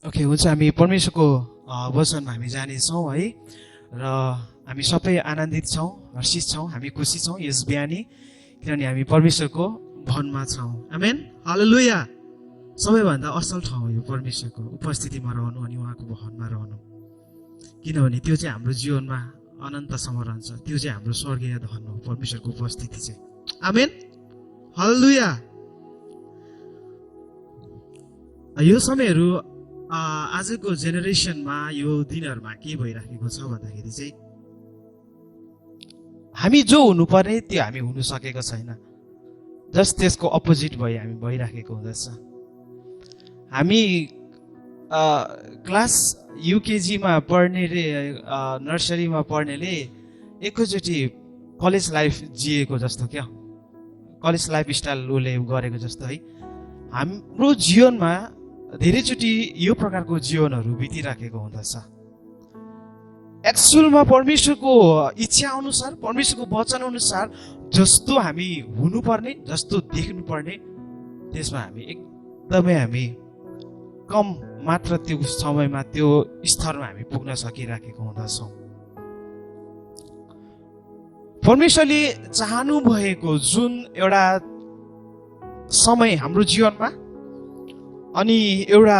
Okay, हुन्छ। हामी परमेश्वरको वचनमा हामी जानेछौँ है, र हामी सबै आनन्दित छौँ, हर्षित छौँ, हामी खुसी छौँ यस बिहानी, किनभने हामी परमेश्वरको भवनमा छौँ। आमेन, हालेलुया। सबैभन्दा असल ठाउँ हो यो परमेश्वरको उपस्थितिमा रहनु अनि उहाँको भवनमा रहनु, किनभने त्यो चाहिँ हाम्रो जीवनमा अनन्तसम्म रहन्छ। त्यो चाहिँ हाम्रो स्वर्गीय धन हो, परमेश्वरको उपस्थिति चाहिँ। आमेन, हालेलुया। यो समयहरू आजको जेनेरेसनमा यो दिनहरूमा के भइराखेको छ भन्दाखेरि चाहिँ हामी जो हुनुपर्ने त्यो हामी हुनु सकेको छैन, जस्ट त्यसको अपोजिट हामी भइराखेको हुँदछ। हामी क्लास युकेजीमा पढ्नेले, नर्सरीमा पढ्नेले एकैचोटि कलेज लाइफ जिएको जस्तो क्या, कलेज लाइफ स्टाइल उसले गरेको जस्तो है। हाम्रो जीवनमा धेरैचोटि यो प्रकारको जीवनहरू बितिराखेको हुँदछ। एक्चुअलमा परमेश्वरको इच्छा अनुसार, परमेश्वरको वचन अनुसार जस्तो हामी हुनुपर्ने, जस्तो देख्नुपर्ने, त्यसमा हामी एकदमै हामी कम मात्र त्यो समयमा त्यो स्तरमा हामी पुग्न सकिराखेको हुँदछौँ। परमेश्वरले चाहनु भएको जुन एउटा समय हाम्रो जीवनमा अनि एउटा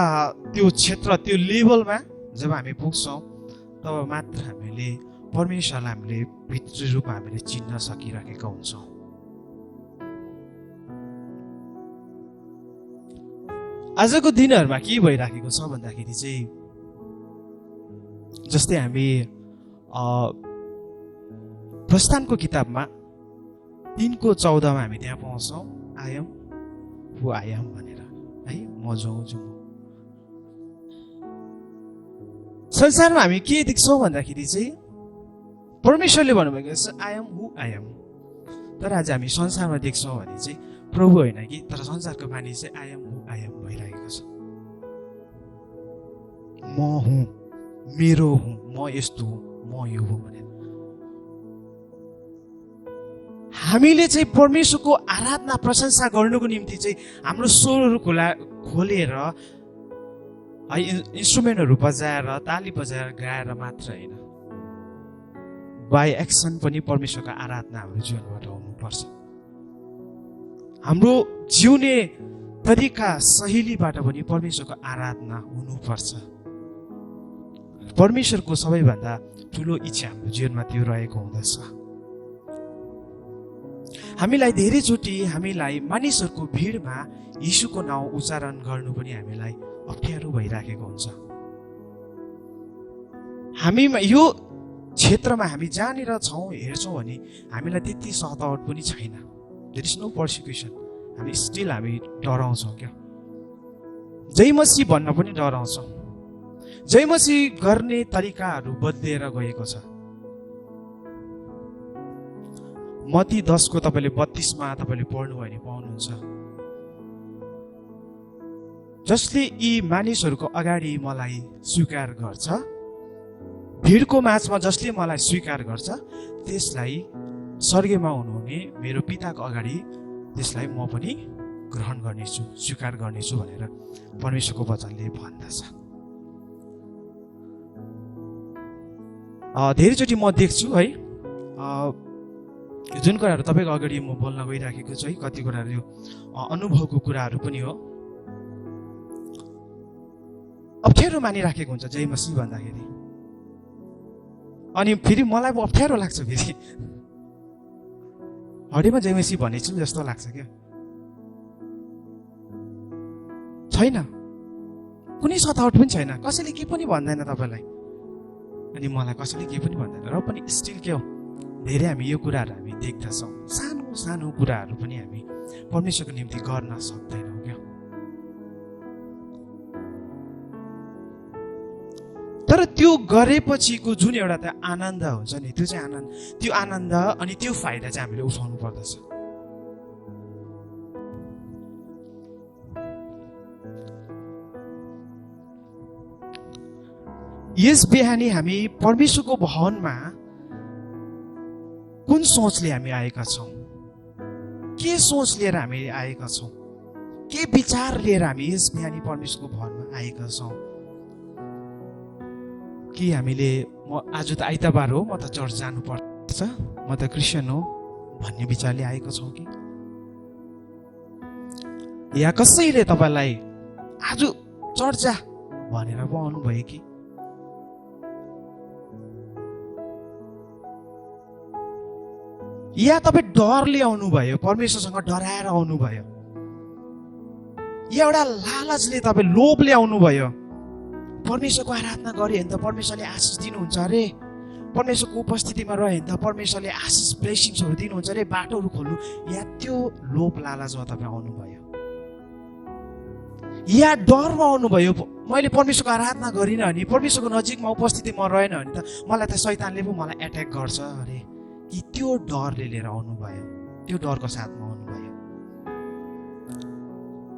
त्यो क्षेत्र, त्यो लेभलमा जब हामी पुग्छौँ, तब मात्र हामीले परमेश्वरलाई हामीले भित्री रूपमा हामीले चिन्न सकिराखेका हुन्छौँ। आजको दिनहरूमा के भइराखेको छ भन्दाखेरि चाहिँ जस्तै हामी प्रस्थानको किताबमा 3:14 हामी त्यहाँ पाउँछौँ, I am who I am भनेर है, म जो हुँ। संसारमा हामी के देख्छौँ भन्दाखेरि चाहिँ परमेश्वरले भन्नुभएको छ I am who I am, तर आज हामी संसारमा देख्छौँ भने चाहिँ प्रभु होइन कि, तर संसारको मानिस चाहिँ I am who I am भइरहेको छ। म हुँ, मेरो हुँ, म यस्तो हुँ, म यो हुँ भनेर। हामीले चाहिँ परमेश्वरको आराधना प्रशंसा गर्नुको निम्ति चाहिँ हाम्रो स्वरहरू खोलेर इन्स्ट्रुमेन्टहरू बजाएर, ताली बजाएर, गाएर मात्र होइन, बाई एक्सन पनि परमेश्वरको आराधना हाम्रो जीवनबाट हुनुपर्छ। हाम्रो जिउने तरिका शैलीबाट पनि परमेश्वरको आराधना हुनुपर्छ। परमेश्वरको सबैभन्दा ठुलो इच्छा हाम्रो जीवनमा त्यो रहेको हुँदछ। हामीलाई धेरैचोटि हामीलाई मानिसहरूको भिडमा यीशुको नाउँ उच्चारण गर्नु पनि हामीलाई अप्ठ्यारो भइराखेको हुन्छ। हामीमा यो क्षेत्रमा हामी जहाँनिर छौँ हेर्छौँ भने हामीलाई त्यति सतावट पनि छैन, देयर इज नो पर्सिक्युसन। हामी स्टिल हामी डराउँछौँ क्या, जय मसीह भन्न पनि डराउँछौँ। जय मसीह गर्ने तरिकाहरू बदलिएर गएको छ। मत्ती 10 तपाईँले 32 तपाईँले पढ्नुभयो भने पाउनुहुन्छ, जसले यी मानिसहरूको अगाडि मलाई स्वीकार गर्छ, भिडको माझमा जसले मलाई स्वीकार गर्छ, त्यसलाई स्वर्गमा हुनुहुने मेरो पिताको अगाडि त्यसलाई म पनि ग्रहण गर्नेछु, स्वीकार गर्नेछु भनेर परमेश्वरको वचनले भन्दछ। धेरैचोटि म देख्छु है, जुन कुराहरू तपाईँको अगाडि म बोल्न गइराखेको छु है, कति कुराहरू यो अनुभवको कुराहरू पनि हो, अप्ठ्यारो मानिराखेको हुन्छ जय मसीह भन्दाखेरि। अनि फेरि मलाई अप्ठ्यारो लाग्छ, फेरि हडेमा जय मसीह भनेछु जस्तो लाग्छ क्या। छैन, कुनै सतावट पनि छैन, कसैले के पनि भन्दैन तपाईँलाई, अनि मलाई कसैले के पनि भन्दैन, र पनि स्टिल के हो, धेरै हामी यो कुराहरू हामी देख्दछौँ। सानो सानो कुराहरू पनि हामी परमेश्वरको निम्ति गर्न सक्दैनौँ क्या। तर त्यो गरेपछिको जुन एउटा त्यो आनन्द हुन्छ नि, त्यो चाहिँ त्यो आनन्द अनि त्यो फाइदा चाहिँ हामीले उठाउनु पर्दछ। यस बिहानी हामी परमेश्वरको भवनमा कुन सोचले हामी आएका छौँ, के सोच लिएर हामी आएका छौँ, के विचार लिएर हामी यस बिहानी परमेश्वरको भवनमा आएका छौँ, कि हामीले आज त आइतबार हो, म त चर्च जानुपर्छ, म त क्रिस्चियन हो भन्ने विचारले आएको छौँ कि? या कसैले तपाईँलाई आज चर्च जा भनेर पो आउनुभयो कि? या तपाईँ डरले आउनुभयो, परमेश्वरसँग डराएर आउनुभयो, या एउटा लालचले तपाईँ लोभले आउनुभयो? परमेश्वरको आराधना गरे भने त परमेश्वरले आशिष दिनुहुन्छ अरे, परमेश्वरको उपस्थितिमा रह्यो भने त परमेश्वरले आशिष ब्लेसिङ्सहरू दिनुहुन्छ अरे, बाटोहरू खोल्नु, या त्यो लोभ लालचमा तपाईँ आउनुभयो? या डरमा आउनुभयो, मैले परमेश्वरको आराधना गरिनँ भने, परमेश्वरको नजिकमा उपस्थितिमा रहेन भने त मलाई त शैतानले पो मलाई एट्याक गर्छ अरे, कि त्यो डरले लिएर आउनुभयो, त्यो डरको साथमा आउनुभयो?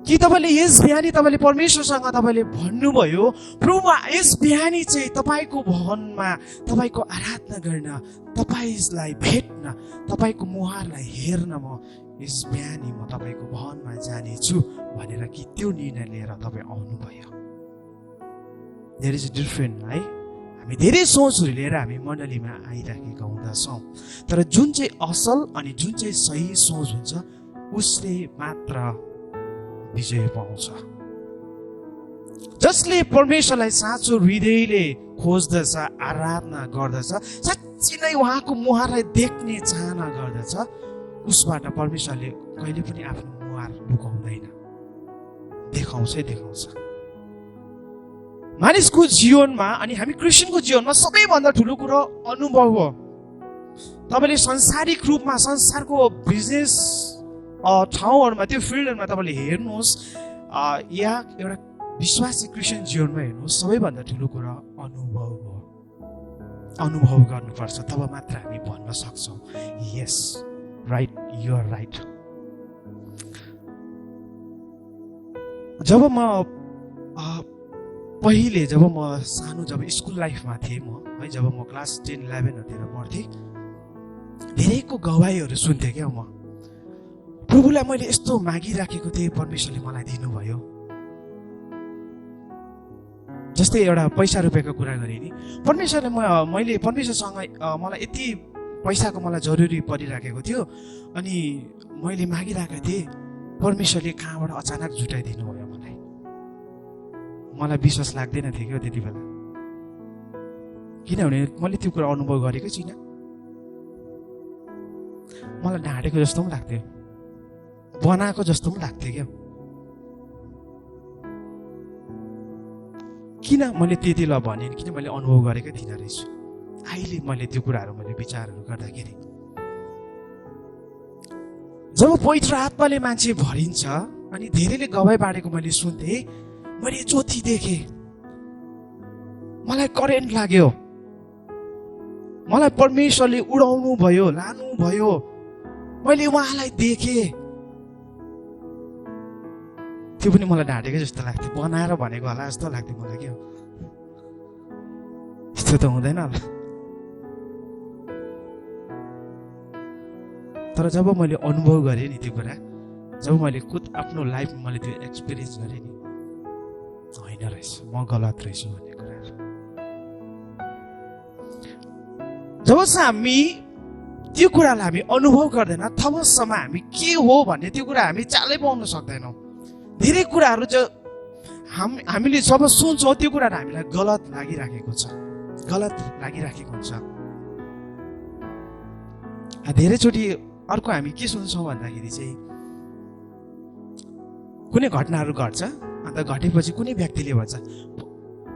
कि तपाईँले यस बिहानी तपाईँले परमेश्वरसँग तपाईँले भन्नुभयो, प्रभु यस बिहानी चाहिँ तपाईँको भवनमा तपाईँको आराधना गर्न, तपाईँलाई भेट्न, तपाईँको मुहारलाई हेर्न म यस बिहानी म तपाईँको भवनमा जानेछु भनेर कि त्यो निर्णय लिएर तपाईँ आउनुभयो? देयर इज अ डिफरेन्ट है। हामी धेरै सोचहरू लिएर हामी मण्डलीमा आइराखेका हुँदछौँ, तर जुन चाहिँ असल अनि जुन चाहिँ सही सोच हुन्छ उसले मात्र विजय पाउँछ। जसले परमेश्वरलाई साँचो हृदयले खोज्दछ, आराधना गर्दछ, साँच्चै नै उहाँको मुहारलाई देख्ने चाहना गर्दछ, उसबाट परमेश्वरले कहिले पनि आफ्नो मुहार लुकाउँदैन, देखाउँछै देखाउँछ। मानिसको जीवनमा अनि हामी क्रिस्चियनको जीवनमा सबैभन्दा ठुलो कुरो अनुभव हो। तपाईँले संसारिक रूपमा संसारको बिजनेस ठाउँहरूमा, त्यो फिल्डहरूमा तपाईँले हेर्नुहोस्, या एउटा विश्वासी क्रिस्चियन जीवनमा हेर्नुहोस्, सबैभन्दा ठुलो कुरा अनुभव हो। अनुभव गर्नुपर्छ, तब मात्र हामी भन्न सक्छौँ यस राइट, यु आर राइट। जब म पहिले जब म सानो, जब स्कुल लाइफमा थिएँ म है, जब म क्लास 10-11तिर पढ्थेँ, धेरैको गवाईहरू सुन्थेँ क्या म। प्रभुलाई मैले यस्तो मागिराखेको थिएँ, परमेश्वरले मलाई दिनुभयो। जस्तै एउटा पैसा रुपियाँको कुरा गरेँ नि, परमेश्वरले मैले परमेश्वरसँग मलाई यति पैसाको मलाई जरुरी परिराखेको थियो, अनि मैले मागिरहेको थिएँ, परमेश्वरले कहाँबाट अचानक जुटाइदिनु भयो। मलाई विश्वास लाग्दैन थियो क्या त्यति बेला, किनभने मैले त्यो कुरा अनुभव गरेकै छैन। मलाई ढाँटेको जस्तो पनि लाग्थ्यो, बनाएको जस्तो पनि लाग्थ्यो क्या। किन मैले त्यति ल भने, किन मैले अनुभव गरेकै थिइनँ रहेछु। अहिले मैले त्यो कुराहरू मैले विचारहरू गर्दाखेरि, जब पवित्र आत्माले मान्छे भरिन्छ अनि धेरैले गवाई बाँडेको मैले सुन्थेँ, मैले ज्योति देखेँ, मलाई करेन्ट लाग्यो, मलाई परमेश्वरले उडाउनु भयो, लानु भयो, मैले उहाँलाई देखेँ। त्यो पनि मलाई ढाँटेकै जस्तो लाग्थ्यो, बनाएर भनेको होला जस्तो लाग्थ्यो मलाई क्या। यस्तो त हुँदैन होला। तर जब मैले अनुभव गरेँ नि त्यो कुरा, जब मैले खुद आफ्नो लाइफमा मैले त्यो एक्सपिरियन्स गरेँ नि, होइन रहेछ, म गलत रहेछु भन्ने कुराहरू। जबसम्म हामी त्यो कुरालाई हामी अनुभव गर्दैन, तबसम्म हामी के हो भन्ने त्यो कुरा हामी चालै पाउन सक्दैनौँ। धेरै कुराहरू हामीले जब सोच्छौँ त्यो कुराहरू हामीलाई गलत लागिराखेको छ, गलत लागिराखेको हुन्छ। धेरैचोटि अर्को हामी के सुन्छौँ भन्दाखेरि चाहिँ, कुनै घटनाहरू घट्छ, अन्त घटेपछि कुनै व्यक्तिले भन्छ,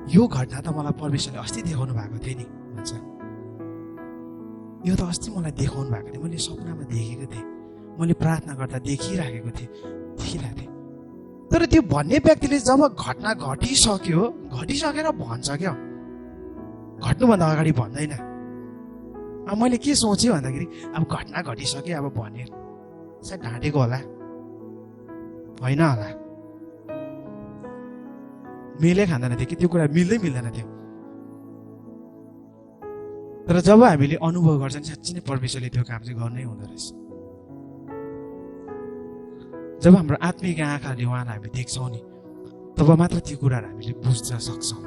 यो घटना त मलाई परमेश्वरले अस्ति देखाउनु भएको थियो नि भन्छ, यो त अस्ति मलाई देखाउनु भएको थियो, मैले सपनामा देखेको थिएँ, मैले प्रार्थना गर्दा देखिरहेको थिएँ। तर त्यो भन्ने व्यक्तिले जब घटना घटिसकेर भन्छ क्या, घट्नुभन्दा अगाडि भन्दैन। अब मैले के सोचेँ भन्दाखेरि, अब घटना घटिसक्यो, अब भने सायद ढाँटेको होला, होइन होला, मेलै खाँदैन थियो कि त्यो कुरा, मिल्दैन थियो। तर जब हामीले अनुभव गर्छौँ साँच्चै नै परमेश्वरले त्यो काम चाहिँ गर्नै हुँदो रहेछ। जब हाम्रो आत्मिक आँखाले उहाँलाई हामी देख्छौँ नि, तब मात्र त्यो कुराहरू हामीले बुझ्न सक्छौँ।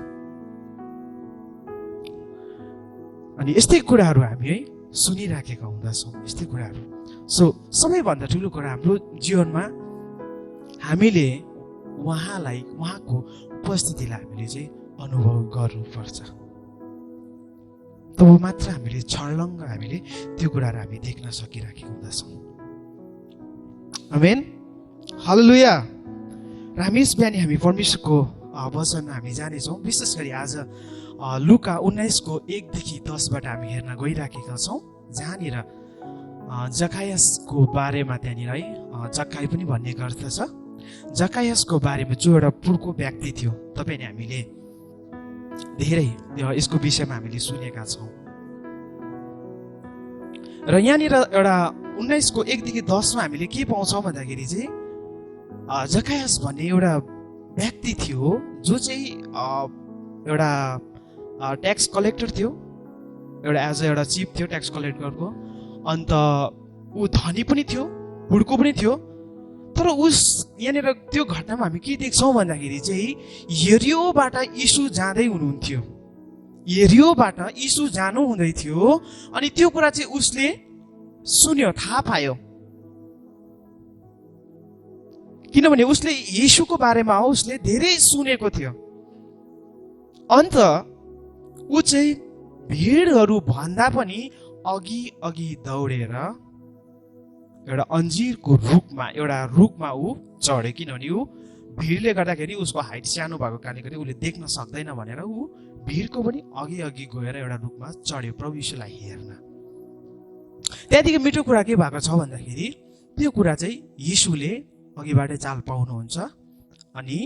अनि यस्तै कुराहरू हामी है सुनिराखेका हुँदछौँ, यस्तै कुराहरू। सो सबैभन्दा ठुलो कुरा हाम्रो जीवनमा हामीले उहाँलाई, उहाँको उपस्थितिलाई हामीले चाहिँ अनुभव गर्नुपर्छ। तब मात्र हामीले छर्लङ्ग हामीले त्यो कुराहरू हामी देख्न सकिराखेका हुँदछौँ। आमेन, हालेलुया। र हामी यस बिहानी हामी परमेश्वरको वचनमा हामी जानेछौँ। विशेष गरी आज लुका 19:1-10बाट हामी हेर्न गइराखेका छौँ, जहाँनिर जकायसको बारेमा त्यहाँनिर है जक्काई पनि भन्ने गर्दछ। जकायसको बारेमा जो एउटा पुर्को व्यक्ति थियो, तपाईँले हामीले धेरै यसको विषयमा हामीले सुनेका छौँ। र यहाँनिर एउटा 19:1-10मा हामीले के पाउँछौँ भन्दाखेरि चाहिँ जकायस भन्ने एउटा व्यक्ति थियो जो चाहिँ एउटा ट्याक्स कलेक्टर थियो, एउटा एज एउटा चिफ थियो ट्याक्स कलेक्टरको। अन्त ऊ धनी पनि थियो, पुर्को पनि थियो। तर उस यहाँनिर त्यो घटनामा हामी के देख्छौँ भन्दाखेरि चाहिँ यरियोबाट यीशु जाँदै हुनुहुन्थ्यो, यरियोबाट यीशु जानु हुँदै थियो। अनि त्यो कुरा चाहिँ उसले सुन्यो, थाहा पायो, किनभने उसले यीशुको बारेमा उसले धेरै सुनेको थियो। अन्त ऊ चाहिँ भिडहरू भन्दा पनि अघि अघि दौडेर एउटा अन्जिरको रुखमा ऊ चढ्यो, किनभने ऊ भिडले गर्दाखेरि उसको हाइट सानो भएको कारणले गर्दा उसले देख्न सक्दैन भनेर ऊ भिडको पनि अघि अघि गएर एउटा रुखमा चढ्यो प्रभु यीशुलाई हेर्न। त्यहाँदेखि मिठो कुरा के भएको छ भन्दाखेरि त्यो कुरा चाहिँ यीशुले अघिबाटै चाल पाउनुहुन्छ। अनि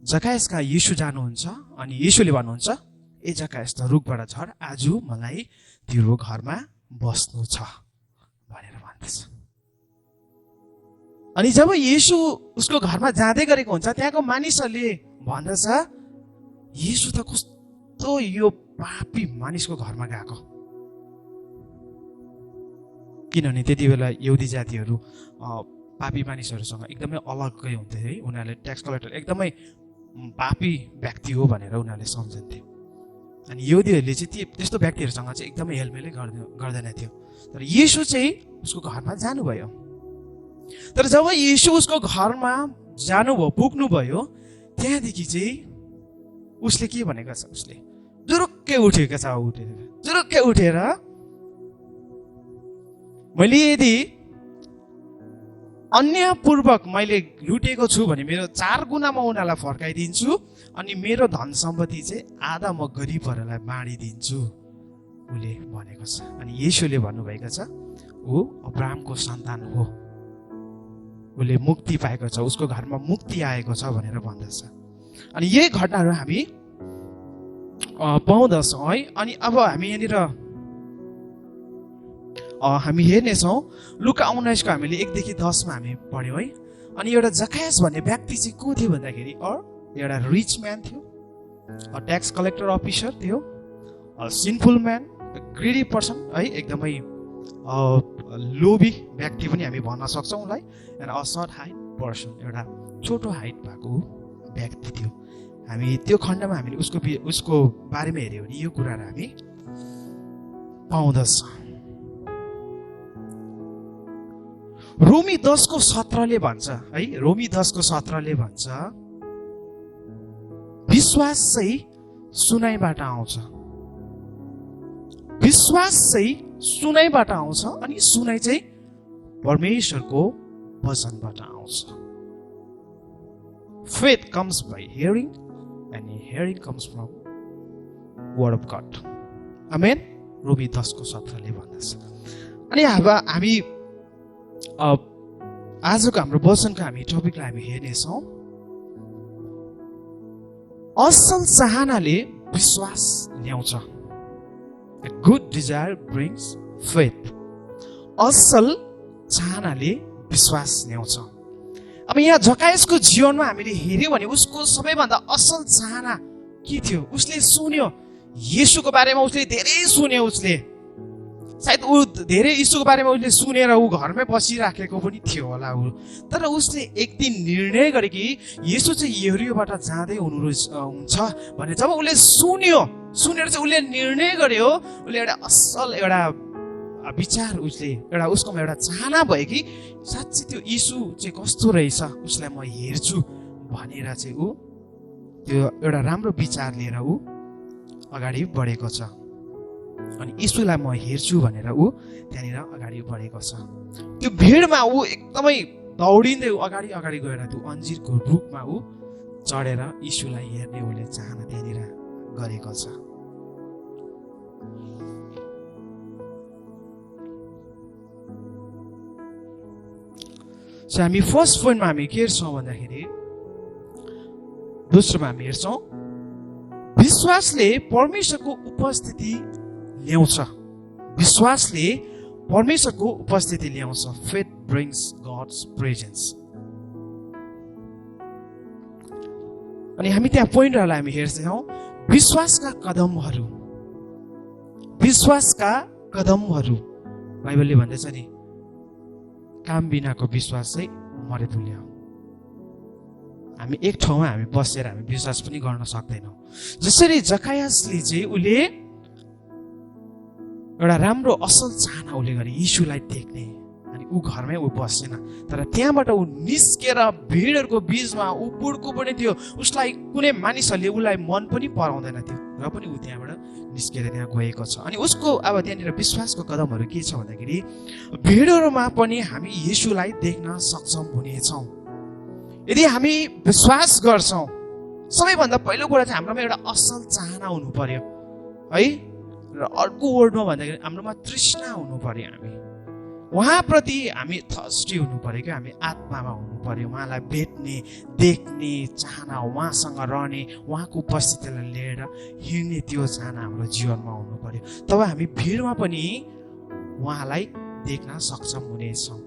जकायसका यीशु जानुहुन्छ अनि यीशुले भन्नुहुन्छ, ए जकायस त रुखबाट झर, आज मलाई तिम्रो घरमा बस्नु छ भनेर भन्दछ। अनि जब यीशु उसको घरमा जाँदै गरेको हुन्छ, त्यहाँको मानिसहरूले भन्दछ, यीशु त कस्तो यो पापी मानिसको घरमा गएको। किनभने त्यति बेला यहुदी जातिहरू पापी मानिसहरूसँग एकदमै अलग्गै हुन्थे है। उनीहरूले ट्याक्स कलेक्टर एकदमै पापी व्यक्ति हो भनेर उनीहरूले सम्झन्थे। अनि यहुदीहरूले चाहिँ त्यस्तो व्यक्तिहरूसँग चाहिँ एकदमै हेलमेलै गर्दैन थियो। तर यीशु चाहिँ उसको घरमा जानुभयो। तर जब यीशु उसको घरमा जानुभयो, पुग्नुभयो, त्यहाँदेखि चाहिँ उसले के भनेको छ, उसले जुरुक्कै उठेको छ, जुरुक्कै उठेर मैले यदि अन्यायपूर्वक मैले लुटेको छु भने मेरो 4 गुणा म उनीहरूलाई फर्काइदिन्छु, अनि मेरो धन सम्पत्ति चाहिँ आधा म गरिबहरूलाई बाँडिदिन्छु उसले भनेको छ। अनि यीशुले भन्नुभएको छ ऊ अब्राहमको सन्तान हो, उसले मुक्ति पाएको छ, उसको घरमा मुक्ति आएको छ भनेर भन्दछ। अनि यही घटनाहरू हामी पाउँदछौँ है। अनि अब हामी यहाँनिर हामी हेर्नेछौँ लुका 19 हामीले 1-10मा हामी पढ्यौँ है। अनि एउटा जकायस भन्ने व्यक्ति चाहिँ को थियो भन्दाखेरि एउटा रिच म्यान थियो, ट्याक्स कलेक्टर अफिसर थियो, सिनफुल म्यान, ग्रिडी पर्सन है, एकदमै लोभी व्यक्ति पनि हामी भन्न सक्छौँ उसलाई। एउटा सर्ट हाइट पर्सन, एउटा छोटो हाइट भएको व्यक्ति थियो। हामी त्यो खण्डमा हामीले उसको बारेमा हेऱ्यौँ भने यो कुराहरू हामी पाउँदछौँ। रोमी 10:17 भन्छ है, रोमी 10:17 भन्छ, विश्वास चाहिँ सुनाइबाट आउँछ, विश्वास चाहिँ सुनाइबाट आउँछ, अनि सुनाइ चाहिँ परमेश्वरको वचनबाट आउँछ। Faith comes by hearing and hearing comes from word of God. Amen. रोमी 10:17 भन्दछ। अनि अब हामी आजको हाम्रो वचनको हामी टपिकलाई हामी हेर्नेछौँ। असल चाहनाले विश्वास ल्याउँछ। A good desire brings faith. असल चाहनाले विश्वास ल्याउँछ। अब यहाँ जकायसको जीवनमा हामीले हेर्यौँ भने उसको सबैभन्दा असल चाहना के थियो? उसले सुन्यो, येशूको बारेमा उसले धेरै सुन्यो, उसले सायद ऊ धेरै यीशुको बारेमा उसले सुनेर ऊ घरमै बसिराखेको पनि थियो होला ऊ। तर उसले एक दिन निर्णय गरे कि येशू चाहिँ यरीहोबाट जाँदै हुन्छ भने जब उसले सुनेर चाहिँ उसले निर्णय गर्यो, उसले एउटा असल एउटा विचार उसकोमा एउटा चाहना भयो कि साँच्चै त्यो यीशु चाहिँ कस्तो रहेछ, उसलाई म हेर्छु भनेर चाहिँ ऊ त्यो एउटा राम्रो विचार लिएर ऊ अगाडि बढेको छ। अनि यीशुलाई म हेर्छु भनेर ऊ त्यहाँनिर अगाडि बढेको छ। त्यो भिडमा ऊ एकदमै दौडिँदै अगाडि गएर त्यो अन्जिरको रुखमा ऊ चढेर यीशुलाई हेर्ने उसले चाहना त्यहाँनिर गरेको छ। हामी फर्स्ट पोइन्टमा हामी के हेर्छौँ भन्दाखेरि, दोस्रोमा हामी हेर्छौँ विश्वासले परमेश्वरको उपस्थिति ल्याउँछ। विश्वासले परमेश्वरको उपस्थिति ल्याउँछ। Faith brings gods presence. अनि हामी त्यहाँ पोइन्टहरूलाई हामी हेर्छौँ, विश्वासका कदमहरू। बाइबलले भन्दैछ नि, काम बिनाको विश्वास चाहिँ मरे तुल्य हो। हामी एक ठाउँमा हामी बसेर हामी विश्वास पनि गर्न सक्दैनौँ। जसरी जकायासले चाहिँ उसले एउटा राम्रो असल चाहना उसले गरे यीशुलाई देख्ने, अनि ऊ घरमै ऊ बसेन, तर त्यहाँबाट ऊ निस्केर भिडहरूको बीचमा ऊ बुढको पनि थियो, उसलाई कुनै मानिसहरूले उसलाई मन पनि पराउँदैन थियो, र पनि ऊ त्यहाँबाट निस्केर त्यहाँ गएको छ। अनि उसको अब त्यहाँनिर विश्वासको कदमहरू के छ भन्दाखेरि, भिडहरूमा पनि हामी यीशुलाई देख्न सक्षम हुनेछौँ यदि हामी विश्वास गर्छौँ। सबैभन्दा पहिलो कुरा चाहिँ हाम्रोमा एउटा असल चाहना हुनु पर्यो है, र अर्को वर्डमा भन्दाखेरि हाम्रोमा तृष्णा हुनु पर्यो। हामी उहाँप्रति हामी थर्स्टी हुनु पर्यो कि हामी आत्मामा हुनु पर्यो, उहाँलाई भेट्ने देख्ने चाहना, उहाँसँग रहने, उहाँको उपस्थितिलाई लिएर हिँड्ने त्यो चाहना हाम्रो जीवनमा हुनु पर्यो। तब हामी भिडमा पनि उहाँलाई देख्न सक्षम हुनेछौँ।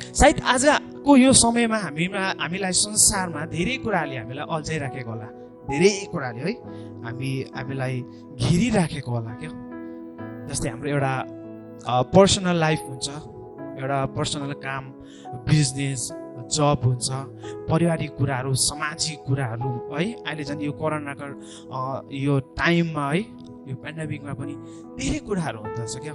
सायद आजको यो समयमा हामीलाई संसारमा धेरै कुराले हामीलाई अल्झाइराखेको होला, धेरै कुराले है हामीलाई घेरिराखेको होला क्या। जस्तै हाम्रो एउटा पर्सनल लाइफ हुन्छ, एउटा पर्सनल काम, बिजनेस, जब हुन्छ, पारिवारिक कुराहरू, सामाजिक कुराहरू है। अहिले झन् यो कोरोनाको यो टाइममा है, यो पेन्डेमिकमा पनि धेरै कुराहरू हुँदछ क्या।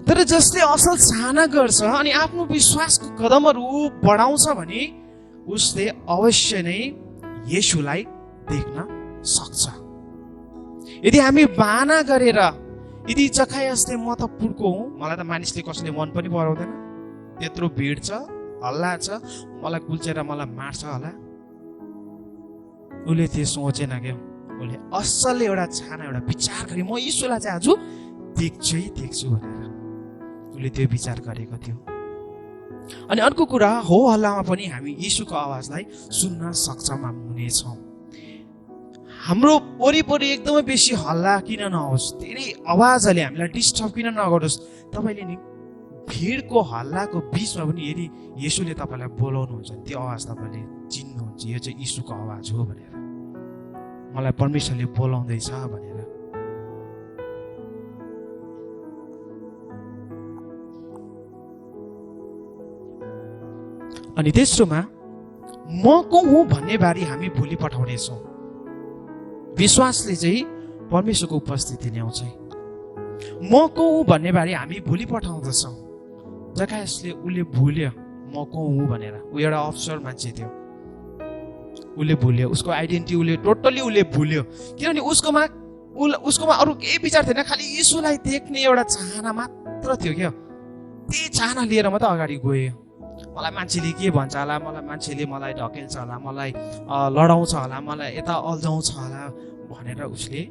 तर जसले असल चाहना गर्छ अनि आफ्नो विश्वासको कदमहरू बढाउँछ भने उसले अवश्य नै येशूलाई देख्न सक्छ। यदि हामी बाना गरेर यदि जकायासले म त पुर्को हुँ, मलाई त मानिसले कसैले मन पनि पराउँदैन, त्यत्रो भिड छ, हल्ला छ, मलाई कुल्चेर मलाई मार्छ होला, उसले त्यो सोचेन क्या। उसले असल एउटा चाहना, एउटा विचार गरे, म यीशुलाई चाहिँ आज देख्छु भनेर उसले त्यो विचार गरेको थियो। अनि अर्को कुरा, हो हल्लामा पनि हामी यीशुको आवाजलाई सुन्न सक्षम हुनेछौँ। हाम्रो वरिपरि एकदमै बेसी हल्ला किन नहोस्, धेरै आवाजहरूले हामीलाई डिस्टर्ब किन नगरोस्, तपाईँले नि भिडको हल्लाको बिचमा पनि यदि येशूले तपाईँलाई बोलाउनुहुन्छ त्यो आवाज तपाईँले चिन्नुहुन्छ, यो चाहिँ यीशुको आवाज हो भनेर, मलाई परमेश्वरले बोलाउँदैछ भनेर। अनि तेस्रोमा, म को हुँ भन्ने बारे हामी भोलि पठाउनेछौँ। विश्वासले चाहिँ परमेश्वरको उपस्थिति ल्याउँछ। म को हुँ भन्ने बारे हामी भोलि पठाउँदछौँ। जकायासले उसले भुल्यो म को हुँ भनेर, ऊ एउटा अफसर मान्छे थियो, उसले भुल्यो, उसको आइडेन्टिटी उसले टोटल्ली भुल्यो, किनभने उसकोमा अरू केही विचार थिएन, खालि यीशुलाई देख्ने एउटा चाहना मात्र थियो क्या। त्यही चाहना लिएर मात्रै अगाडि गयो। मलाई मान्छेले के भन्छ होला, मान्छेले मलाई ढकेल्छ होला, मलाई लडाउँछ होला, मलाई यता अल्झाउँछ होला भनेर उसले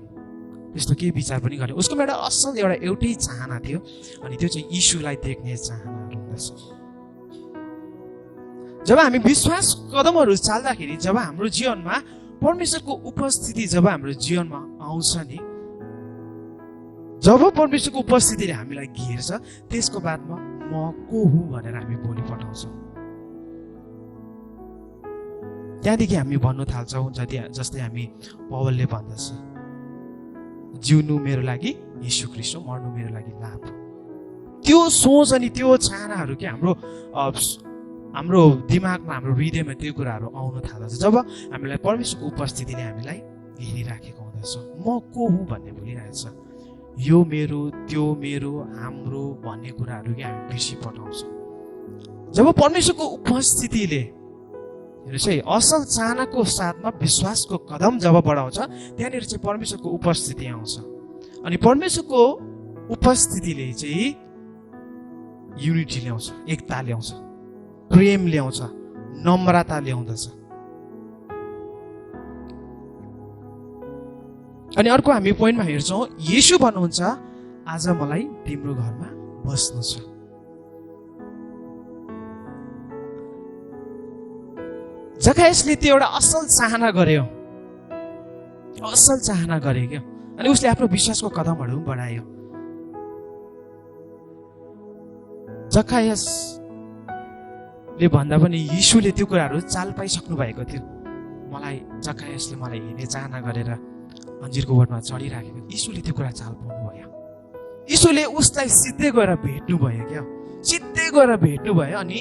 त्यस्तो केही विचार पनि गरेन। उसकोमा एउटा असल एउटै चाहना थियो, अनि त्यो चाहिँ यीशुलाई देख्ने चाहनाहरू हुँदछ। जब हामी विश्वास कदमहरू चाल्दाखेरि, जब हाम्रो जीवनमा परमेश्वरको उपस्थिति जब हाम्रो जीवनमा आउँछ नि, जब परमेश्वरको उपस्थितिले हामीलाई घेर्छ, त्यसको बादमा म को हुँ भनेर हामी भोलि पठाउँछौँ। त्यहाँदेखि हामी भन्नु थाल्छौँ, जस्तै हामी पवलले भन्दछ, जिउनु मेरो लागि येशू ख्रीष्ट हो, मर्नु मेरो लागि लाभ हो। त्यो सोच अनि त्यो चाहनाहरू के हाम्रो दिमागमा, हाम्रो हृदयमा त्यो कुराहरू आउन थाल्दछ जब हामीलाई परमेश्वरको उपस्थितिले हामीलाई हेरिराखेको हुँदछ। म को हुँ भन्ने भुलिरहेछ। यो मेरो, त्यो मेरो, हाम्रो भन्ने कुराहरू कि हामी बिर्सी पठाउँछौँ। जब परमेश्वरको उपस्थितिले चाहिँ असल चाहनाको साथमा विश्वासको कदम जब बढाउँछ, त्यहाँनिर चाहिँ परमेश्वरको उपस्थिति आउँछ। अनि परमेश्वरको उपस्थितिले चाहिँ युनिटी ल्याउँछ, एकता ल्याउँछ, प्रेम ल्याउँछ, नम्रता ल्याउँदछ। अनि अर्को हामी पोइन्टमा हेर्छौँ, येशू भन्नुहुन्छ आज मलाई तिम्रो घरमा बस्नु छ। जखायसले त्यो एउटा असल चाहना गर्यो, असल चाहना गरे क्या। अनि उसले आफ्नो विश्वासको कदमहरू पनि बढायो। जखायसले भन्दा पनि यीशुले त्यो कुराहरू चाल पाइसक्नु भएको थियो। जखायसले मलाई हेर्ने चाहना गरेर अन्जिरको बोटमा चढिराखेको, यीशुले त्यो कुरा चाल पाउनु भयो। यीशुले उसलाई सिधै गएर भेट्नु भयो क्या, सिधै गएर भेट्नु भयो। अनि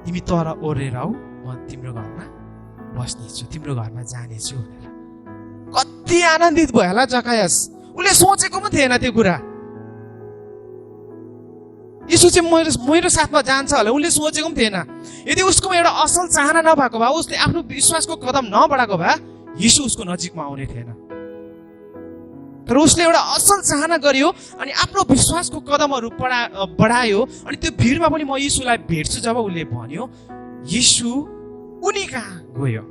तिमी तर ओरेर आऊ, म तिम्रो घरमा बस्नेछु, तिम्रो घरमा जानेछु भनेर। कति आनन्दित भयो होला जखायस। उसले सोचेको पनि थिएन त्यो कुरा। यीशु चाहिँ मेरो साथमा जान्छ होला उसले सोचेको पनि थिएन। यदि उसकोमा एउटा असल चाहना नभएको भए, उसले आफ्नो विश्वासको कदम नबढाएको भए, यीशु उसको नजिकमा आउने थिएन। तर उसले एउटा असल चाहना गर्यो अनि आफ्नो विश्वासको कदमहरू बढायो। अनि त्यो भिडमा पनि म यीशुलाई भेट्छु जब उसले भन्यो, यीशु उनी कहाँ गयो।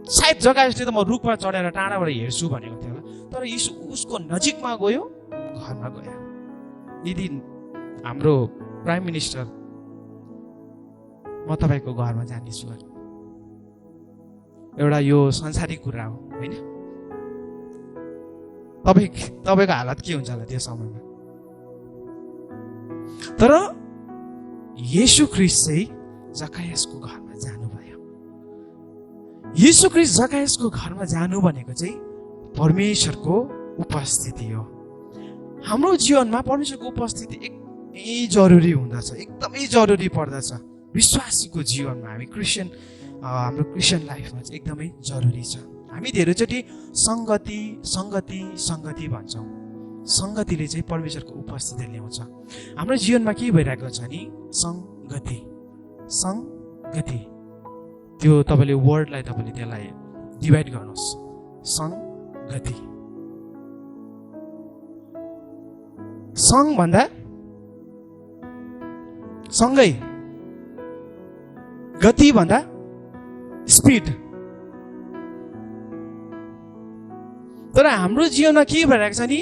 सायद जखायसले त म रुखमा चढेर टाढाबाट हेर्छु भनेको थियो होला, तर यीशु उसको नजिकमा गयो, घरमा गयो। यदि हाम्रो प्राइम मिनिस्टर म तपाईँको घरमा जानेछु, एउटा यो संसारिक कुरा हो होइन? तपाईँको हालत के हुन्छ होला त्यो समयमा? तर येशू ख्रीष्ट चाहिँ जखायसको घरमा जानुभयो। येशू ख्रीष्ट जखायसको घरमा जानु भनेको चाहिँ परमेश्वरको उपस्थिति हो। हाम्रो जीवनमा परमेश्वरको उपस्थिति एकदमै जरुरी हुँदछ, एकदमै जरुरी पर्दछ। विश्वासीको जीवनमा हाम्रो क्रिस्चियन लाइफमा चाहिँ एकदमै जरुरी छ। हामी धेरैचोटि सङ्गति भन्छौँ। सङ्गतिले चाहिँ परमेश्वरको उपस्थिति ल्याउँछ। हाम्रो जीवनमा के भइरहेको छ नि? सङ्गति। त्यो तपाईँले वर्डलाई त्यसलाई डिभाइड गर्नुहोस्। सङ्गति, सङ भन्दा सँगै, गति भन्दा स्पिड। तर हाम्रो जीवनमा के भइरहेको छ नि?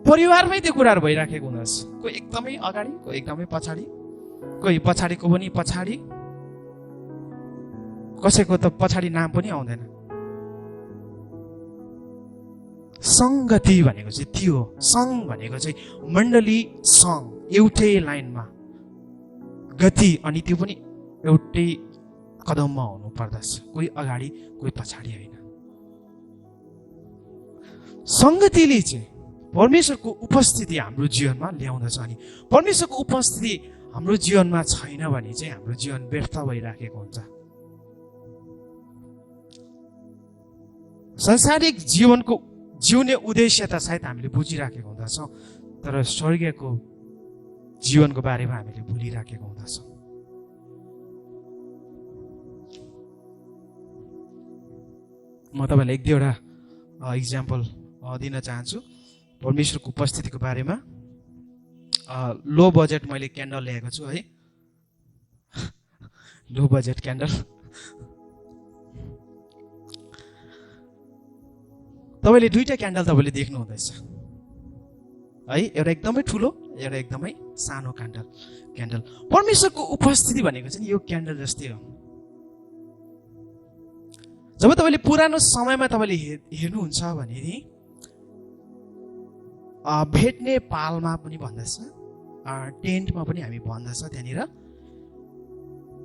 परिवारमै त्यो कुराहरू भइराखेको हुँदछ। कोही एकदमै अगाडि, कोही एकदमै पछाडि, कोही पछाडिको पनि पछाडि, कसैको त पछाडि नाम पनि आउँदैन। सङ्गति भनेको चाहिँ त्यो हो। सङ भनेको चाहिँ मण्डली सङ, एउटै लाइनमा गति, अनि त्यो पनि एउटै कदममा हुनु पर्दछ, कोही अगाडि कोही पछाडि होइन। सङ्गतिले चाहिँ परमेश्वरको उपस्थिति हाम्रो जीवनमा ल्याउँदछ। अनि परमेश्वरको उपस्थिति हाम्रो जीवनमा छैन भने चाहिँ हाम्रो जीवन व्यर्थ भइराखेको हुन्छ। संसारिक जीवनको जिउने उद्देश्य त सायद हामीले बुझिराखेको हुँदछौँ, तर स्वर्गीयको जीवनको बारेमा हामीले भुलिराखेको हुँदछौँ। म तपाईँलाई एक दुईवटा इक्जाम्पल दिन चाहन्छु परमेश्वरको उपस्थितिको बारेमा। लो बजेट मैले क्यान्डल ल्याएको छु है, लो बजेट क्यान्डल। तपाईँले दुईटा क्यान्डल तपाईँले देख्नु हुँदैछ है, एउटा एकदमै ठुलो, एउटा एकदमै सानो क्यान्डल। परमेश्वरको उपस्थिति भनेको चाहिँ यो क्यान्डल जस्तै हो। जब तपाईँले पुरानो समयमा तपाईँले हेर्नुहुन्छ भने नि भेट्ने पालमा पनि भन्दछ, टेन्टमा पनि हामी भन्दछ, त्यहाँनिर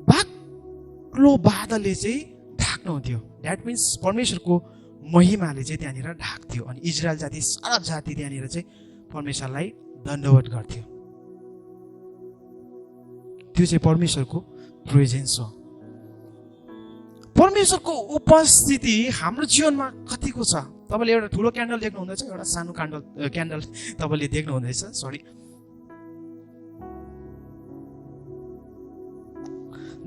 बाक्लो बादलले चाहिँ ढाक्नुहुन्थ्यो। द्याट मिन्स परमेश्वरको महिमाले चाहिँ त्यहाँनिर ढाक्थ्यो अनि इजरायल जाति सारा जाति त्यहाँनिर चाहिँ परमेश्वरलाई दण्डवत गर्थ्यो। त्यो चाहिँ परमेश्वरको प्रेजेन्स हो। परमेश्वरको उपस्थिति हाम्रो जीवनमा कतिको छ? तपाईँले एउटा ठुलो क्यान्डल देख्नु हुँदैछ, एउटा सानो क्यान्डल तपाईँले देख्नु हुँदैछ, सरी।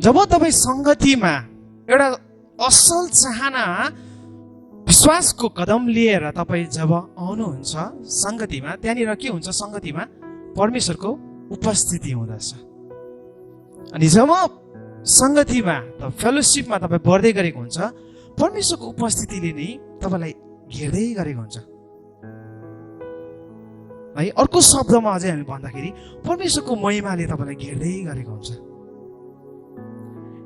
जब तपाईँ संगतिमा एउटा असल चाहना विश्वासको कदम लिएर तपाईँ जब आउनुहुन्छ संगतिमा, त्यहाँनिर के हुन्छ? संगतिमा परमेश्वरको उपस्थिति हुँदछ। अनि जब संगतिमा फेलोशिपमा तपाईँ बढ्दै गरेको हुन्छ, परमेश्वरको उपस्थितिले नै तपाईँलाई घेर्दै गरेको हुन्छ है। अर्को शब्दमा अझै हामी भन्दाखेरि परमेश्वरको महिमाले तपाईँलाई घेर्दै गरेको हुन्छ।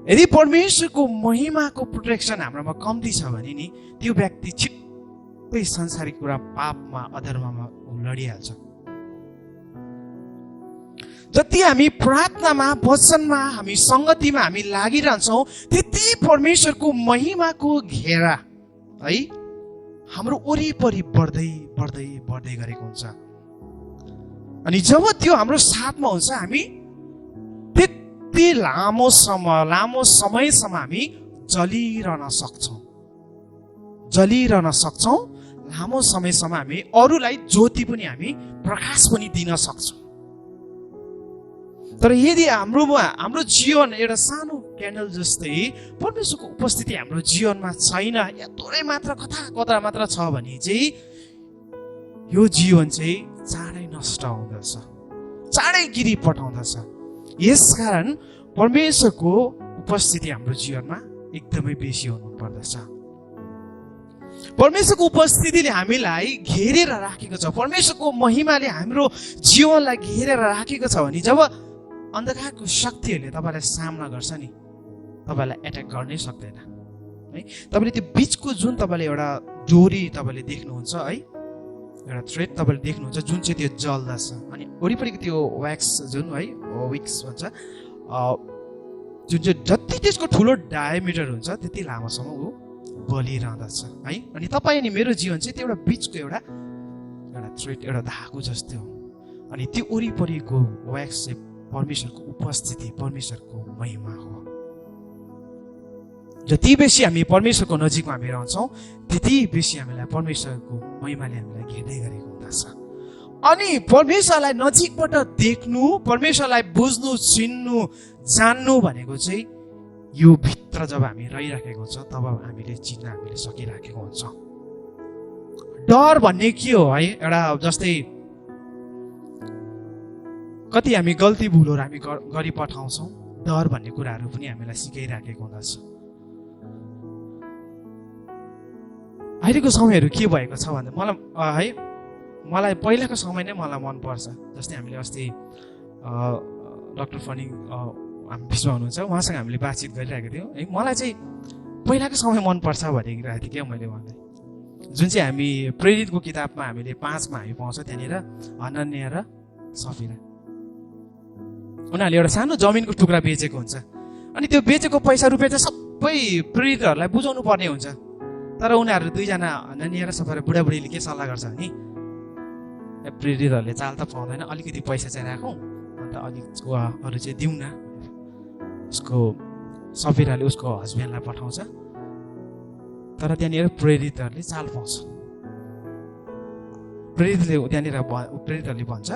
यदि परमेश्वरको महिमाको प्रोटेक्सन हाम्रोमा कम्ती छ भने नि त्यो व्यक्ति छिट्टै संसारिक कुरा, पापमा, अधर्ममा लडिहाल्छ। जति हामी प्रार्थनामा, वचनमा, हामी संगतिमा हामी लागिरहन्छौँ, त्यति परमेश्वरको महिमाको घेरा है हाम्रो वरिपरि बढ्दै बढ्दै बढ्दै गरेको हुन्छ। अनि जब त्यो हाम्रो साथमा हुन्छ, हामी त्यति लामो समयसम्म हामी जलिरहन सक्छौँ। लामो समयसम्म हामी अरूलाई ज्योति पनि, हामी प्रकाश पनि दिन सक्छौँ। तर यदि हाम्रो जीवन एउटा सानो क्यान्डल जस्तै परमेश्वरको उपस्थिति हाम्रो जीवनमा छैन, या थोरै मात्र कता मात्र छ भने चाहिँ यो जीवन चाहिँ चाँडै नष्ट हुँदछ, चाँडै गिरी पठाउँदछ। यसकारण परमेश्वरको उपस्थिति हाम्रो जीवनमा एकदमै बेसी हुनुपर्दछ। परमेश्वरको उपस्थितिले हामीलाई घेरेर राखेको छ, परमेश्वरको महिमाले हाम्रो जीवनलाई घेरेर राखेको छ भने जब अन्धकारको शक्तिहरूले तपाईँलाई सामना गर्छ नि, तपाईँलाई एट्याक गर्नै सक्दैन है। तपाईँले त्यो बिचको जुन तपाईँले एउटा डोरी तपाईँले देख्नुहुन्छ है, एउटा थ्रेड तपाईँले देख्नुहुन्छ जुन चाहिँ त्यो जल्दछ, अनि वरिपरिको त्यो व्याक्स जुन है विक्स भन्छ, जुन चाहिँ जति त्यसको ठुलो डायमिटर हुन्छ त्यति लामोसम्म ऊ बलिरहँदछ है। अनि तपाईँ अनि मेरो जीवन चाहिँ त्यो एउटा बिचको एउटा थ्रेड, एउटा धागो जस्तो हो। अनि त्यो वरिपरिको व्याक्स चाहिँ परमेश्वरको उपस्थिति, परमेश्वरको महिमा हो। जति बेसी हामी परमेश्वरको नजिकमा हामी रहन्छौँ, त्यति बेसी हामीलाई परमेश्वरको महिमाले हामीलाई घेर्दै गरेको हुँदछ। अनि परमेश्वरलाई नजिकबाट देख्नु, परमेश्वरलाई बुझ्नु, चिन्नु, जान्नु भनेको चाहिँ यो भित्र जब हामी रहिराखेको हुन्छ तब हामीले चिन्न हामीले सकिराखेको हुन्छ। डर भन्ने के हो है? एउटा जस्तै कति हामी गल्ती भुलहरू हामी गरी पठाउँछौँ, डर भन्ने कुराहरू पनि हामीलाई सिकाइराखेको हुँदछ। अहिलेको समयहरू के भएको छ भन्दा मलाई पहिलाको समय नै मलाई मनपर्छ। जस्तै हामीले अस्ति डक्टर फनिङ हामी विश्व हुनुहुन्छ, उहाँसँग हामीले बातचित गरिरहेको थियौँ है। मलाई चाहिँ पहिलाको समय मनपर्छ भनिरहेको थिएँ क्या मैले भन्दै। जुन चाहिँ हामी प्रेरितको किताबमा हामीले 5मा हामी पाउँछौँ, त्यहाँनिर अनन्या र सफिरा उनीहरूले एउटा सानो जमिनको टुक्रा बेचेको हुन्छ। अनि त्यो बेचेको पैसा रुपियाँ चाहिँ सबै प्रेरितहरूलाई बुझाउनु पर्ने हुन्छ। तर उनीहरू दुईजना अनन्या र सफिरा बुढाबुढीले के सल्लाह गर्छ भने प्रेरितहरूले चाल त पाउँदैन, अलिकति पैसा चाहिँ राखौँ, अन्त अलिक अरू चाहिँ दिउँ न। उसको सफिराले उसको हस्बेन्डलाई पठाउँछ, तर त्यहाँनिर प्रेरितहरूले चाल पाउँछ। प्रेरितहरूले भन्छ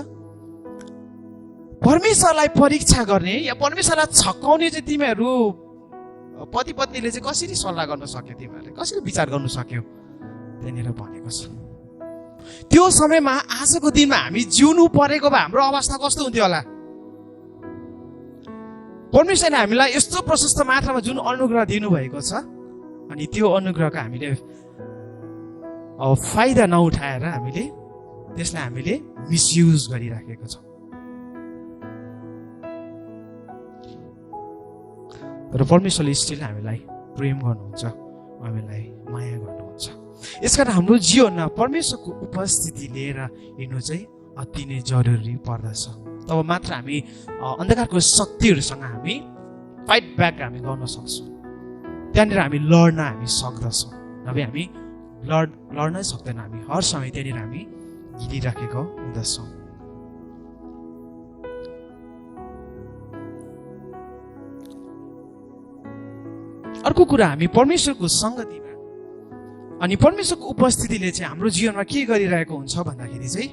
परमेश्वरलाई परीक्षा गर्ने या परमेश्वरलाई छकाउने चाहिँ तिमीहरू पति पत्नीले चाहिँ कसरी सल्लाह गर्न सक्यो, तिमीहरूले कसरी विचार गर्नु सक्यो त्यहाँनिर भनेको छ। त्यो समयमा आजको दिनमा हामी जिउनु परेको भए हाम्रो अवस्था कस्तो हुन्थ्यो होला? परमेश्वरले हामीलाई यस्तो प्रशस्त मात्रामा जुन अनुग्रह दिनुभएको छ, अनि त्यो अनुग्रहको हामीले फाइदा नउठाएर हामीले त्यसलाई हामीले मिसयुज गरिराखेको छौँ। तर परमेश्वरले स्टिल हामीलाई प्रेम गर्नुहुन्छ, हामीलाई माया गर्नुहुन्छ। यसकारण हाम्रो जीवनमा परमेश्वरको उपस्थिति लिएर हिँड्नु चाहिँ अति नै जरुरी पर्दछ। तब मात्र हामी अन्धकारको शक्तिहरूसँग हामी फाइट ब्याक हामी गर्न सक्छौँ, त्यहाँनिर हामी लड्न हामी सक्दछौँ। नभए हामी लड्नै सक्दैन। हामी हर समय त्यहाँनिर हामी गिरिराखेको हुँदछौँ। अर्को कुरा, हामी परमेश्वरको सङ्गतिमा अनि परमेश्वरको उपस्थितिले चाहिँ हाम्रो जीवनमा के गरिरहेको हुन्छ भन्दाखेरि चाहिँ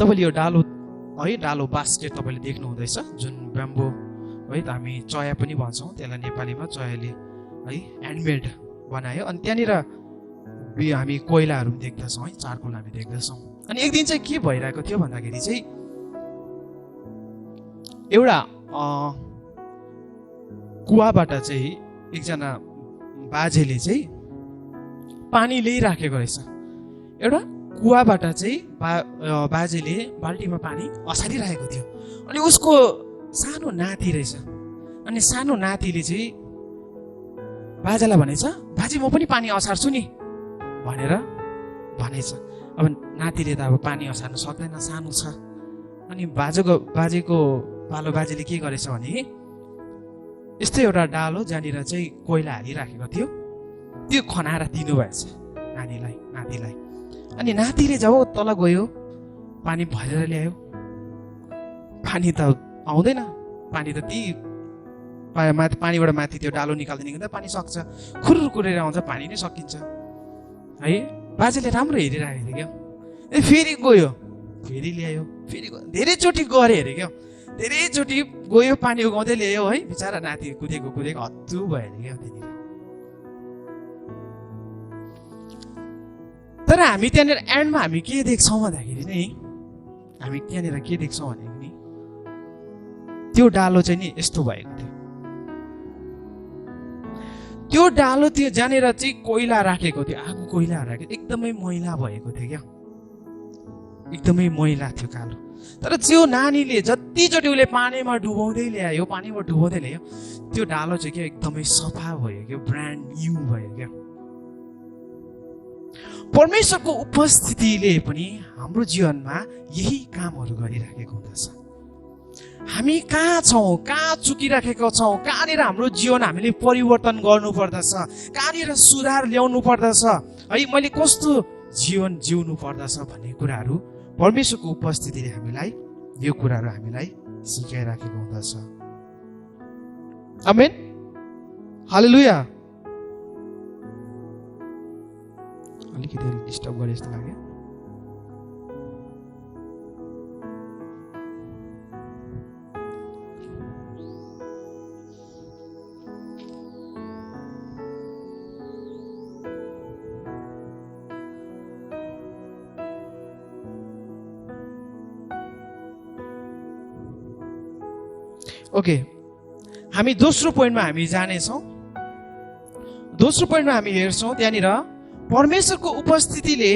तपाईँले यो डालो बास्केट तपाईँले देख्नु हुँदैछ, जुन ब्याम्बो है त हामी चया पनि भन्छौँ त्यसलाई नेपालीमा, चयाले है ह्यान्डमेड बनायो। अनि त्यहाँनिर हामी कोइलाहरू पनि देख्दछौँ है, चारकोल हामी देख्दछौँ। अनि एक दिन चाहिँ के भइरहेको थियो भन्दाखेरि चाहिँ एउटा कुवाबाट चाहिँ एकजना बाजेले चाहिँ पानी ल्याइराखेको रहेछ। एउटा कुवाबाट चाहिँ बाजेले बाल्टीमा पानी असारिरहेको थियो। अनि उसको सानो नाति रहेछ। अनि सानो नातिले चाहिँ बाजालाई भनेछ, बाजे म पनि पानी असार्छु नि भनेर भनेछ। अब नातिले त अब पानी असार्नु सक्दैन, सानो छ। अनि बाजेको पालो बाजेले के गरेछ भने यस्तै एउटा डालो जहाँनिर चाहिँ कोइला हालिराखेको थियो त्यो खनाएर दिनुभएछ नातिलाई। अनि नातिले जब तल गयो पानी भरेर ल्यायो, पानी त आउँदैन, पानी त पानीबाट माथि त्यो डालो निकाल्दै निकाल्दा पानी सक्छ, खुरुर कुरेर आउँछ, पानी नै सकिन्छ है। बाजेले राम्रो हेरिरहेको थियो क्या। फेरि गयो, फेरि ल्यायो, फेरि धेरैचोटि गरे अरे क्या, धेरैचोटि गयो, पानी उगाउँदै ल्यायो है। बिचरा नाति कुदेको हत्तु भयो अरे क्या त्यहाँनिर। तर हामी त्यहाँनिर एन्डमा हामी के देख्छौँ भन्दाखेरि नि, हामी त्यहाँनिर के देख्छौँ भने नि त्यो डालो चाहिँ नि यस्तो भएको थियो। त्यो डालो त्यो जहाँनिर चाहिँ कोइला राखेको थियो, आगो कोइला राखेको, एकदमै मैला भएको थियो क्या, एकदमै मैला थियो, कालो। तर त्यो नानीले जतिचोटि उसले पानीमा डुबाउँदै ल्यायो त्यो डालो चाहिँ क्या एकदमै सफा भयो क्या, ब्रान्ड न्यू भयो क्या। परमेश्वरको उपस्थितिले पनि हाम्रो जीवनमा यही कामहरू गरिराखेको हुँदछ। हामी कहाँ छौँ, कहाँ चुकिराखेका छौँ, कहाँनिर हाम्रो जीवन हामीले परिवर्तन गर्नुपर्दछ, कहाँनिर सुधार ल्याउनु पर्दछ है, मैले कस्तो जीवन जिउनु पर्दछ भन्ने कुराहरू परमेश्वरको उपस्थितिले हामीलाई यो कुराहरू हामीलाई सिकाइराखेको हुँदछ। आमेन, हालेलुया। अलिकति डिस्टर्ब गरे जस्तो लाग्यो। ओके, हामी दोस्रो पोइन्टमा हामी जानेछौँ। दोस्रो पोइन्टमा हामी हेर्छौँ त्यहाँनिर परमेश्वरको उपस्थितिले